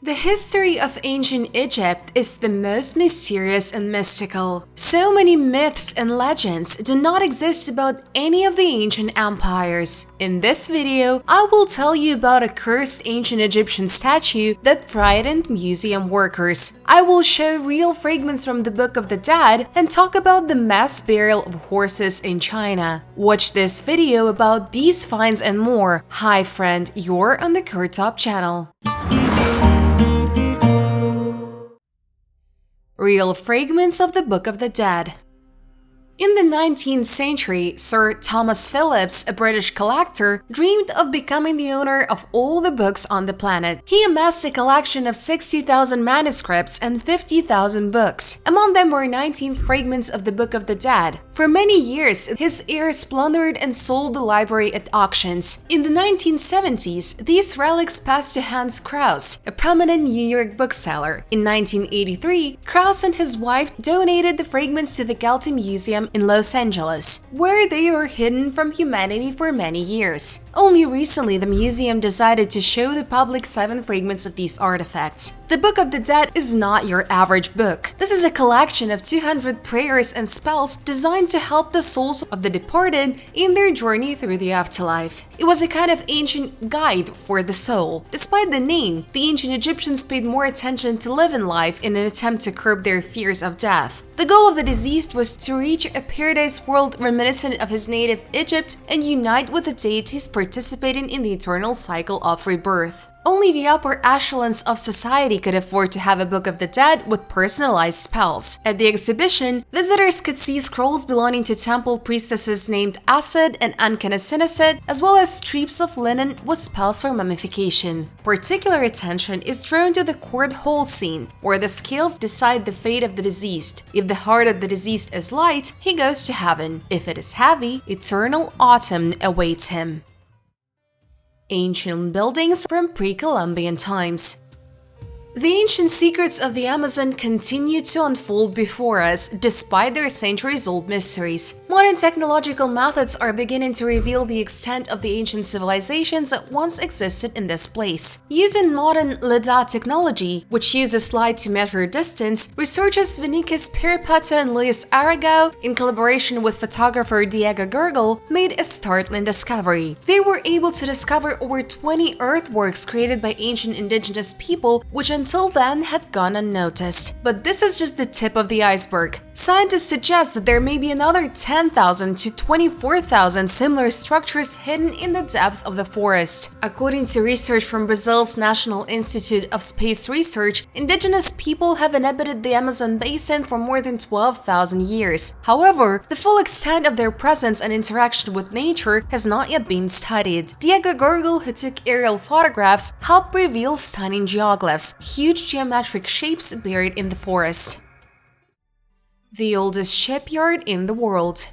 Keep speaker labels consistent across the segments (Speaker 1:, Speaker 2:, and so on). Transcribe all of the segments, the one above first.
Speaker 1: The history of ancient Egypt is the most mysterious and mystical. So many myths and legends do not exist about any of the ancient empires. In this video, I will tell you about a cursed ancient Egyptian statue that frightened museum workers. I will show real fragments from the Book of the Dead and talk about the mass burial of horses in China. Watch this video about these finds and more. Hi friend, you're on the KirTop channel. Real fragments of the Book of the Dead. In the 19th century, Sir Thomas Phillips, a British collector, dreamed of becoming the owner of all the books on the planet. He amassed a collection of 60,000 manuscripts and 50,000 books. Among them were 19 fragments of the Book of the Dead. For many years, his heirs plundered and sold the library at auctions. In the 1970s, these relics passed to Hans Krause, a prominent New York bookseller. In 1983, Krause and his wife donated the fragments to the Getty Museum in Los Angeles, where they were hidden from humanity for many years. Only recently, the museum decided to show the public 7 fragments of these artifacts. The Book of the Dead is not your average book. This is a collection of 200 prayers and spells designed to help the souls of the departed in their journey through the afterlife. It was a kind of ancient guide for the soul. Despite the name, the ancient Egyptians paid more attention to live in life in an attempt to curb their fears of death. The goal of the deceased was to reach a paradise world reminiscent of his native Egypt and unite with the deities participating in the eternal cycle of rebirth. Only the upper echelons of society could afford to have a Book of the Dead with personalized spells. At the exhibition, visitors could see scrolls belonging to temple priestesses named Aset and Ankheseneset, as well as strips of linen with spells for mummification. Particular attention is drawn to the court hole scene, where the scales decide the fate of the deceased. If the heart of the deceased is light, he goes to heaven. If it is heavy, eternal autumn awaits him. Ancient buildings from pre-Columbian times. The ancient secrets of the Amazon continue to unfold before us, despite their centuries-old mysteries. Modern technological methods are beginning to reveal the extent of the ancient civilizations that once existed in this place. Using modern LiDAR technology, which uses light to measure distance, researchers Vinicus Peripato and Luis Arago, in collaboration with photographer Diego Gurgel, made a startling discovery. They were able to discover over 20 earthworks created by ancient indigenous people, which until then had gone unnoticed. But this is just the tip of the iceberg. Scientists suggest that there may be another 10,000 to 24,000 similar structures hidden in the depth of the forest. According to research from Brazil's National Institute of Space Research, indigenous people have inhabited the Amazon basin for more than 12,000 years. However, the full extent of their presence and interaction with nature has not yet been studied. Diego Gurgel, who took aerial photographs, helped reveal stunning geoglyphs, huge geometric shapes buried in the forest. The oldest shipyard in the world.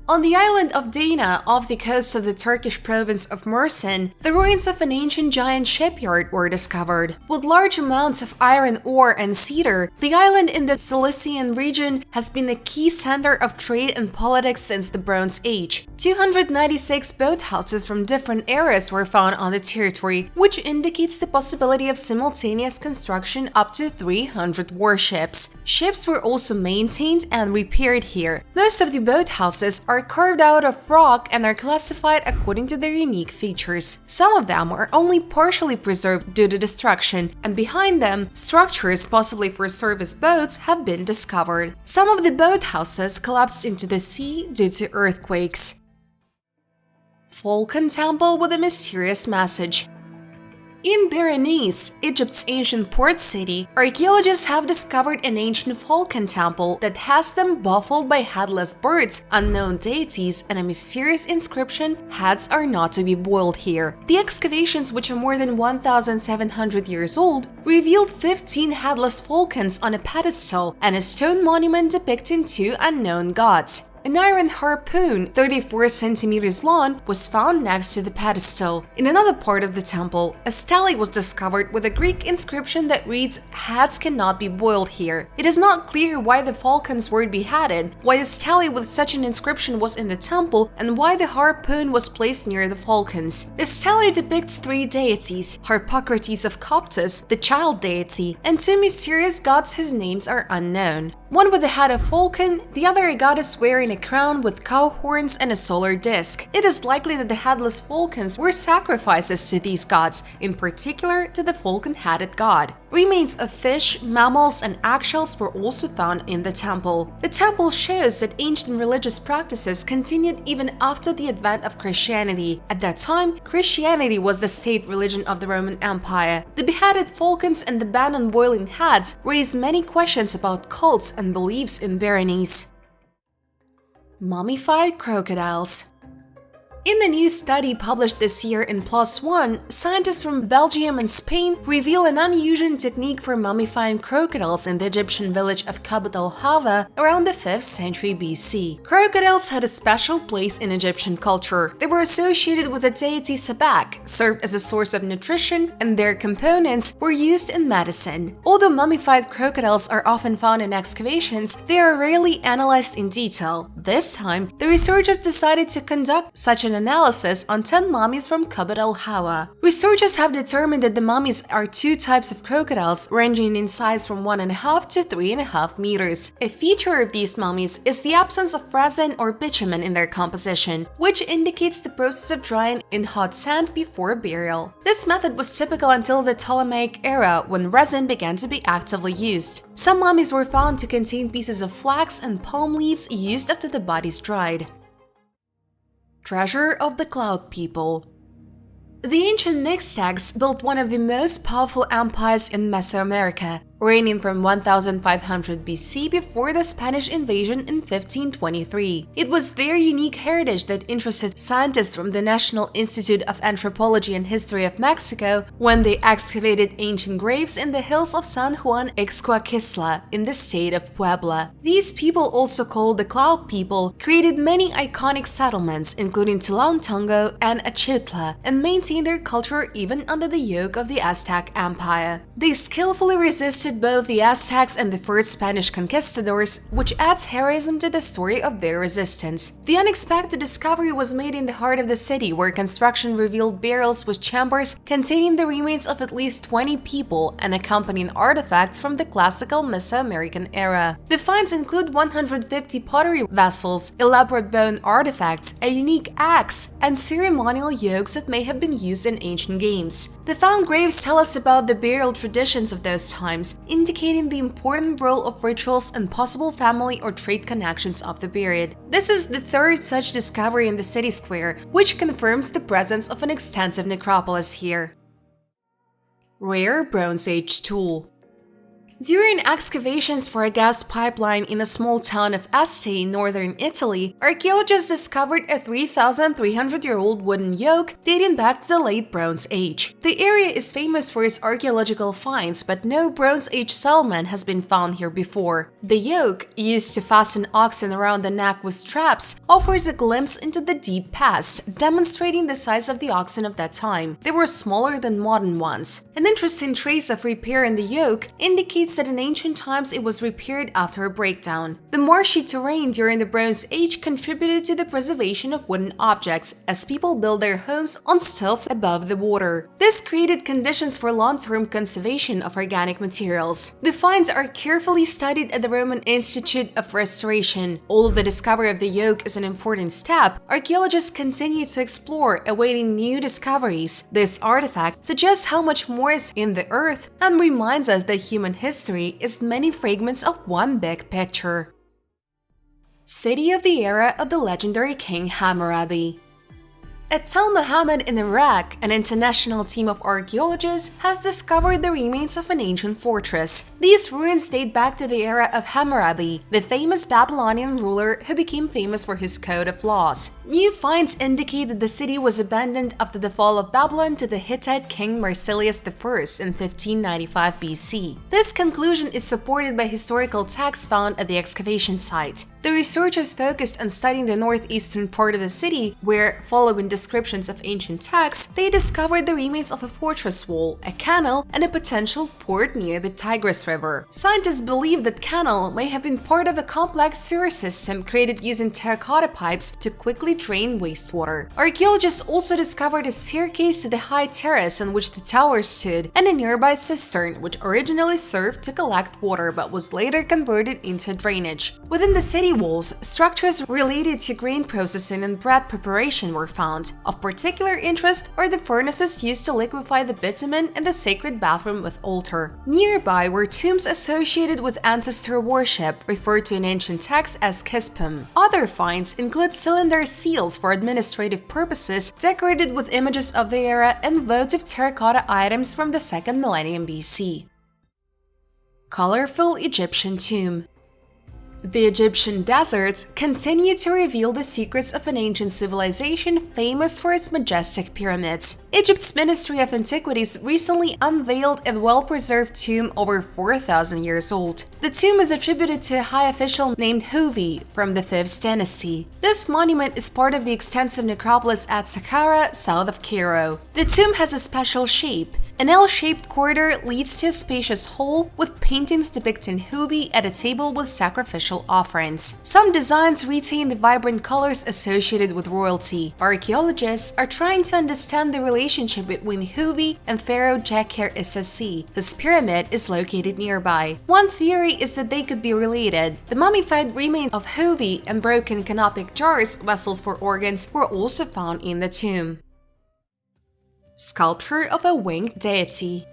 Speaker 1: On the island of Dana, off the coast of the Turkish province of Mersin, the ruins of an ancient giant shipyard were discovered. With large amounts of iron ore and cedar, the island in the Cilician region has been a key center of trade and politics since the Bronze Age. 296 boathouses from different eras were found on the territory, which indicates the possibility of simultaneous construction up to 300 warships. Ships were also maintained and repaired here. Most of the boathouses are carved out of rock and are classified according to their unique features. Some of them are only partially preserved due to destruction, and behind them, structures possibly for service boats have been discovered. Some of the boathouses collapsed into the sea due to earthquakes. Falcon Temple with a mysterious message. In Berenice, Egypt's ancient port city, archaeologists have discovered an ancient Falcon temple that has them baffled by headless birds, unknown deities, and a mysterious inscription, "Heads are not to be boiled here." The excavations, which are more than 1,700 years old, revealed 15 headless falcons on a pedestal and a stone monument depicting 2 unknown gods. an iron harpoon 34 centimeters long was found next to the pedestal. In another part of the temple, a stele was discovered with a Greek inscription that reads, "Heads cannot be boiled here." It is not clear why the Falcons were beheaded, why a stele with such an inscription was in the temple, and why the harpoon was placed near the Falcons. The stele depicts three deities: Harpocrates of Coptus, the child deity, and two mysterious gods whose names are unknown. One with the head of falcon, the other a goddess wearing a crown with cow horns and a solar disk. It is likely that the headless falcons were sacrifices to these gods, in particular to the falcon-headed god. Remains of fish, mammals, and eggshells were also found in the temple. The temple shows that ancient religious practices continued even after the advent of Christianity. At that time, Christianity was the state religion of the Roman Empire. The beheaded falcons and the ban on boiling heads raise many questions about cults and beliefs in Berenice. Mummified crocodiles. In the new study published this year in PLOS ONE, scientists from Belgium and Spain reveal an unusual technique for mummifying crocodiles in the Egyptian village of Qabd al-Hawa around the 5th century BC. Crocodiles had a special place in Egyptian culture. They were associated with the deity Sabak, served as a source of nutrition, and their components were used in medicine. Although mummified crocodiles are often found in excavations, they are rarely analyzed in detail. This time, the researchers decided to conduct such an analysis on 10 mummies from Qabd al-Hawa. Researchers have determined that the mummies are two types of crocodiles ranging in size from 1.5 to 3.5 meters. A feature of these mummies is the absence of resin or bitumen in their composition, which indicates the process of drying in hot sand before burial. This method was typical until the Ptolemaic era, when resin began to be actively used. Some mummies were found to contain pieces of flax and palm leaves used after the bodies dried. Treasure of the Cloud People. The ancient Mixtecs built one of the most powerful empires in Mesoamerica, reigning from 1500 BC before the Spanish invasion in 1523. It was their unique heritage that interested scientists from the National Institute of Anthropology and History of Mexico when they excavated ancient graves in the hills of San Juan Ixcoaquisla in the state of Puebla. These people, also called the Cloud People, created many iconic settlements, including Tulantongo and Achutla, and maintained their culture even under the yoke of the Aztec Empire. They skillfully resisted both the Aztecs and the first Spanish conquistadors, which adds heroism to the story of their resistance. The unexpected discovery was made in the heart of the city, where construction revealed burials with chambers containing the remains of at least 20 people and accompanying artifacts from the classical Mesoamerican era. The finds include 150 pottery vessels, elaborate bone artifacts, a unique axe, and ceremonial yokes that may have been used in ancient games. The found graves tell us about the burial traditions of those times, indicating the important role of rituals and possible family or trade connections of the period. This is the third such discovery in the city square, which confirms the presence of an extensive necropolis here. Rare Bronze Age tool. During excavations for a gas pipeline in a small town of Este in northern Italy, archaeologists discovered a 3,300-year-old wooden yoke dating back to the late Bronze Age. The area is famous for its archaeological finds, but no Bronze Age settlement has been found here before. The yoke, used to fasten oxen around the neck with straps, offers a glimpse into the deep past, demonstrating the size of the oxen of that time. They were smaller than modern ones. An interesting trace of repair in the yoke indicates that in ancient times it was repaired after a breakdown. The marshy terrain during the Bronze Age contributed to the preservation of wooden objects, as people built their homes on stilts above the water. This created conditions for long-term conservation of organic materials. The finds are carefully studied at the Roman Institute of Restoration. Although the discovery of the yoke is an important step, archaeologists continue to explore, awaiting new discoveries. This artifact suggests how much more is in the earth and reminds us that human history is many fragments of one big picture. City of the era of the legendary king Hammurabi. At Tel Muhammad in Iraq, an international team of archaeologists has discovered the remains of an ancient fortress. These ruins date back to the era of Hammurabi, the famous Babylonian ruler who became famous for his code of laws. New finds indicate that the city was abandoned after the fall of Babylon to the Hittite king Marsilius I in 1595 BC. This conclusion is supported by historical texts found at the excavation site. The researchers focused on studying the northeastern part of the city, where, following descriptions of ancient texts, they discovered the remains of a fortress wall, a canal, and a potential port near the Tigris River. Scientists believe that canal may have been part of a complex sewer system created using terracotta pipes to quickly drain wastewater. Archaeologists also discovered a staircase to the high terrace on which the tower stood, and a nearby cistern, which originally served to collect water but was later converted into drainage. Within the city walls, structures related to grain processing and bread preparation were found. Of particular interest are the furnaces used to liquefy the bitumen and the sacred bathroom with altar. Nearby were tombs associated with ancestor worship, referred to in ancient texts as kispum. Other finds include cylinder seals for administrative purposes, decorated with images of the era, and votive terracotta items from the 2nd millennium BC. Colorful Egyptian tomb. The Egyptian deserts continue to reveal the secrets of an ancient civilization famous for its majestic pyramids. Egypt's Ministry of Antiquities recently unveiled a well-preserved tomb over 4,000 years old. The tomb is attributed to a high official named Huvi from the 5th dynasty. This monument is part of the extensive necropolis at Saqqara, south of Cairo. The tomb has a special shape. An L-shaped corridor leads to a spacious hall with paintings depicting Huvi at a table with sacrificial offerings. Some designs retain the vibrant colors associated with royalty. Archaeologists are trying to understand the relationship between Huvi and Pharaoh Djeker-Issasi, whose pyramid is located nearby. One theory is that they could be related. The mummified remains of Huvi and broken canopic jars, vessels for organs, were also found in the tomb. Sculpture of a winged deity.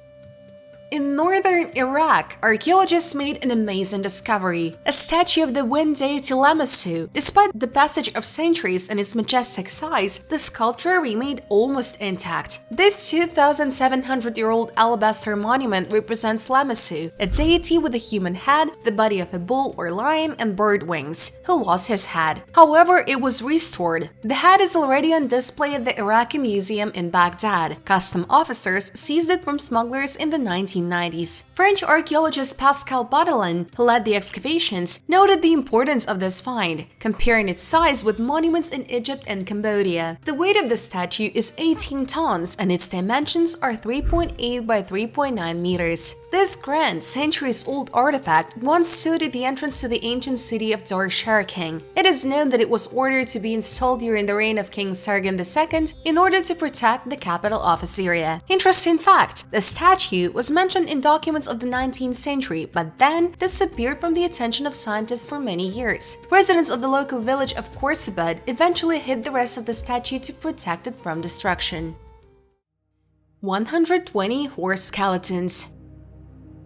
Speaker 1: In northern Iraq, archaeologists made an amazing discovery: a statue of the wind deity Lamassu. Despite the passage of centuries and its majestic size, the sculpture remained almost intact. This 2,700-year-old alabaster monument represents Lamassu, a deity with a human head, the body of a bull or lion, and bird wings, who lost his head. However, it was restored. The head is already on display at the Iraqi Museum in Baghdad. Custom officers seized it from smugglers in the 1990s. French archaeologist Pascal Baudelain, who led the excavations, noted the importance of this find, comparing its size with monuments in Egypt and Cambodia. The weight of the statue is 18 tons and its dimensions are 3.8 by 3.9 meters. This grand, centuries-old artifact once stood at the entrance to the ancient city of Dar-Sharking. It is known that it was ordered to be installed during the reign of King Sargon II in order to protect the capital of Assyria. Interesting fact, the statue was mentioned in documents of the 19th century, but then disappeared from the attention of scientists for many years. Residents of the local village of Khorsabad eventually hid the rest of the statue to protect it from destruction. 120 horse skeletons.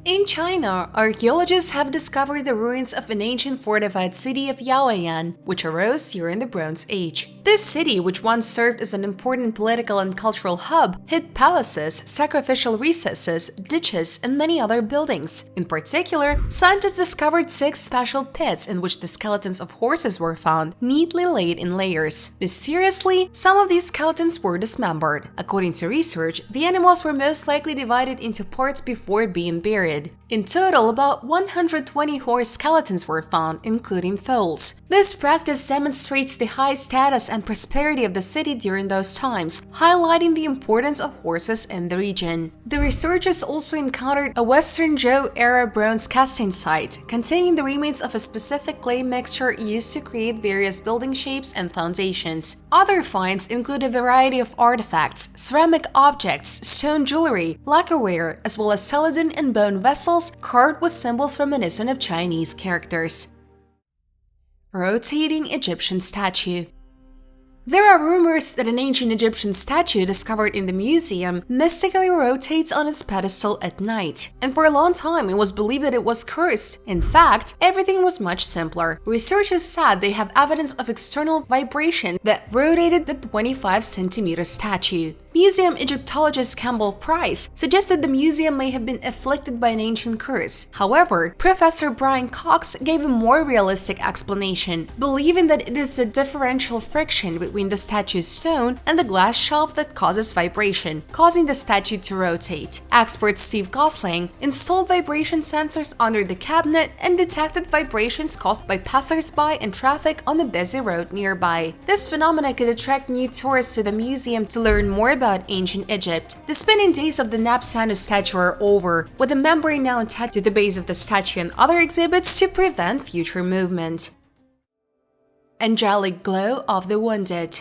Speaker 1: In China, archaeologists have discovered the ruins of an ancient fortified city of Yaoyan, which arose during the Bronze Age. This city, which once served as an important political and cultural hub, hid palaces, sacrificial recesses, ditches, and many other buildings. In particular, scientists discovered 6 special pits in which the skeletons of horses were found, neatly laid in layers. Mysteriously, some of these skeletons were dismembered. According to research, the animals were most likely divided into parts before being buried. In total, about 120 horse skeletons were found, including foals. This practice demonstrates the high status and prosperity of the city during those times, highlighting the importance of horses in the region. The researchers also encountered a Western Zhou-era bronze casting site, containing the remains of a specific clay mixture used to create various building shapes and foundations. Other finds include a variety of artifacts, ceramic objects, stone jewelry, lacquerware, as well as celadon and bone vessels carved with symbols reminiscent of Chinese characters. Rotating Egyptian statue. There are rumors that an ancient Egyptian statue discovered in the museum mystically rotates on its pedestal at night, and for a long time it was believed that it was cursed. In fact, everything was much simpler. Researchers said they have evidence of external vibration that rotated the 25-centimeter statue. Museum Egyptologist Campbell Price suggested the museum may have been afflicted by an ancient curse. However, Professor Brian Cox gave a more realistic explanation, believing that it is the differential friction between the statue's stone and the glass shelf that causes vibration, causing the statue to rotate. Expert Steve Gosling installed vibration sensors under the cabinet and detected vibrations caused by passers-by and traffic on a busy road nearby. This phenomena could attract new tourists to the museum to learn more about ancient Egypt. The spinning days of the Napsanu statue are over, with the membrane now attached to the base of the statue and other exhibits to prevent future movement. Angelic glow of the wounded.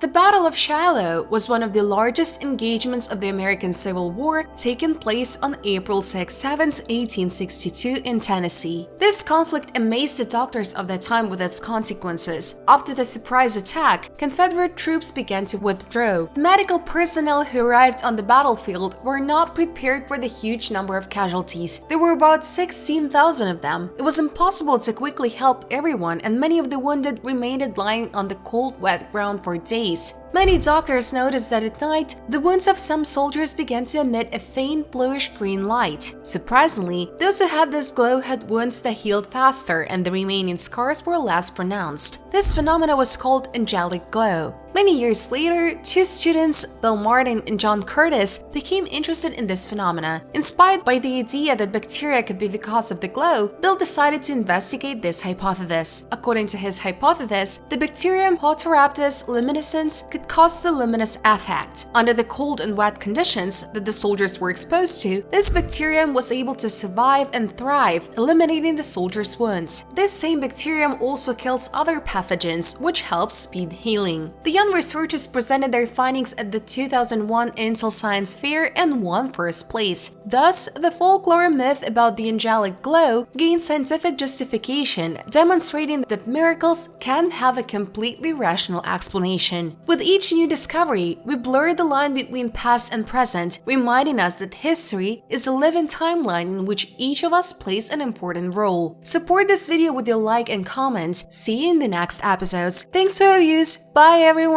Speaker 1: The Battle of Shiloh was one of the largest engagements of the American Civil War, taking place on April 6-7, 1862 in Tennessee. This conflict amazed the doctors of the time with its consequences. After the surprise attack, Confederate troops began to withdraw. The medical personnel who arrived on the battlefield were not prepared for the huge number of casualties. There were about 16,000 of them. It was impossible to quickly help everyone, and many of the wounded remained lying on the cold, wet ground for days. Many doctors noticed that at night, the wounds of some soldiers began to emit a faint bluish-green light. Surprisingly, those who had this glow had wounds that healed faster, and the remaining scars were less pronounced. This phenomena was called angelic glow. Many years later, two students, Bill Martin and John Curtis, became interested in this phenomena. Inspired by the idea that bacteria could be the cause of the glow, Bill decided to investigate this hypothesis. According to his hypothesis, the bacterium Photorhabdus luminescens could cause the luminous effect. Under the cold and wet conditions that the soldiers were exposed to, this bacterium was able to survive and thrive, eliminating the soldiers' wounds. This same bacterium also kills other pathogens, which helps speed healing. The young researchers presented their findings at the 2001 Intel Science Fair and won first place. Thus, the folklore myth about the angelic glow gained scientific justification, demonstrating that miracles can have a completely rational explanation. With each new discovery, we blur the line between past and present, reminding us that history is a living timeline in which each of us plays an important role. Support this video with your like and comments. See you in the next episodes. Thanks for your views. Bye everyone!